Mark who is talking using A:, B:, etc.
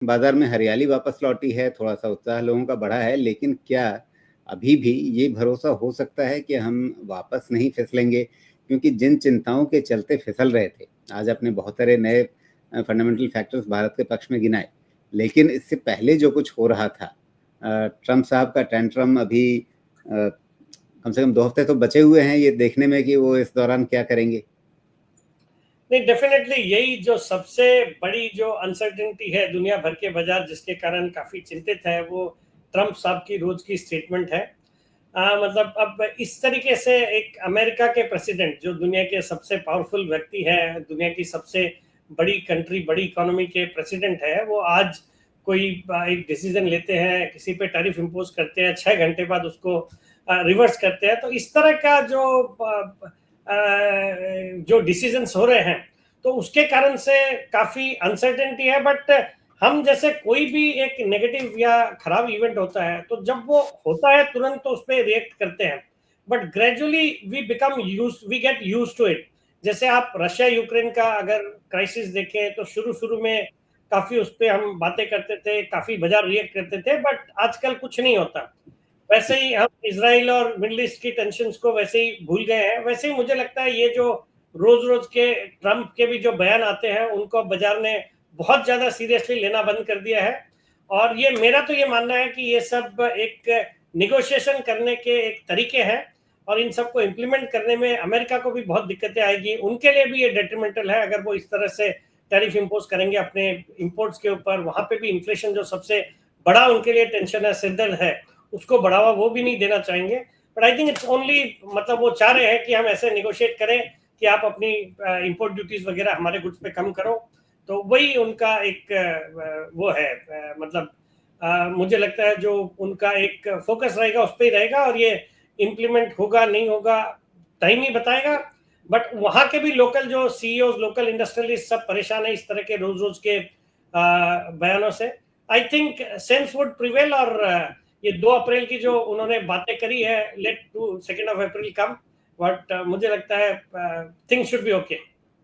A: बाजार में हरियाली वापस लौटी है, थोड़ा-सा उत्साह लोगों का बढ़ा है, लेकिन क्या अभी भी ये भरोसा हो सकता है कि हम वापस नहीं फिसलेंगे? क्योंकि जिन चिंताओं के चलते फिसल रहे थे, आज आपने बहुत सारे नए फंडामेंटल फैक्टर्स भारत के पक्ष में गिनाए। लेकिन इससे पहले जो कुछ हो रहा था, ट्रम्प साहब का टेंट्रम अभी कम से कम 2 हफ्ते तो बचे हुए हैं ये देखने में कि वो इस दौरान क्या करेंगे?
B: नहीं, डेफिनेटली यही जो सबसे बड़ी जो अनसर्टेनिटी है दुनिया भर के बाजार जिसके कारण काफी चिंतित है, वो ट्रम्प साहब की रोज की स्टेटमेंट है। मतलब अब इस तरीके से एक अमेरिका के प्रेसिडेंट जो दुनिया के सबसे पावरफुल व्यक्ति है, दुनिया की सबसे बड़ी कंट्री, बड़ी इकोनॉमी के प्रेसिडेंट है, वो आज कोई एक डिसीजन लेते हैं, किसी पे टैरिफ इम्पोज करते हैं, 6 घंटे बाद उसको रिवर्स करते हैं। तो इस तरह का जो डिसीजंस हो रहे हैं, तो उसके कारण से काफी अनसर्टेनिटी है। बट हम जैसे कोई भी एक नेगेटिव या खराब इवेंट होता है, तो जब वो होता है तुरंत तो उस पर रिएक्ट करते हैं, but gradually we get use to it. जैसे आप रशिया यूक्रेन का अगर क्राइसिस देखें, तो शुरू शुरू में काफी उस पर हम बातें करते थे, काफी बाजार रिएक्ट करते थे, बट आजकल कुछ नहीं होता। वैसे ही हम इसराइल और मिडिल ईस्ट की टेंशन्स को वैसे ही भूल गए हैं। वैसे ही मुझे लगता है ये जो रोज रोज के ट्रम्प के भी जो बयान आते हैं, उनको बाजार ने बहुत ज्यादा सीरियसली लेना बंद कर दिया है। और ये मेरा तो ये मानना है कि ये सब एक निगोशिएशन करने के एक तरीके हैं, और इन सबको इम्प्लीमेंट करने में अमेरिका को भी बहुत दिक्कतें आएगी। उनके लिए भी ये डेट्रीमेंटल है अगर वो इस तरह से टैरिफ इम्पोज करेंगे अपने इंपोर्ट्स के ऊपर। वहां पे भी इन्फ्लेशन जो सबसे बड़ा उनके लिए टेंशन है, सिरदर्द है, उसको बढ़ावा वो भी नहीं देना चाहेंगे। But I think it's only, मतलब वो चाह रहे हैं कि हम ऐसे निगोशिएट करें कि आप अपनी इंपोर्ट ड्यूटीज वगैरह हमारे गुड्स पे कम करो। तो वही उनका एक वो है, मतलब मुझे लगता है जो उनका एक फोकस रहेगा उस पर ही रहेगा, और ये इम्प्लीमेंट होगा नहीं होगा टाइम ही बताएगा। बट वहां के भी लोकल जो सीईओ, लोकल इंडस्ट्रियलिस्ट सब परेशान है इस तरह के रोज रोज के बयानों से। I think sense would prevail, और ये 2 अप्रैल की जो उन्होंने बातें करी है, let to 2 April come, but मुझे लगता है थिंग्स शुड बी ओके।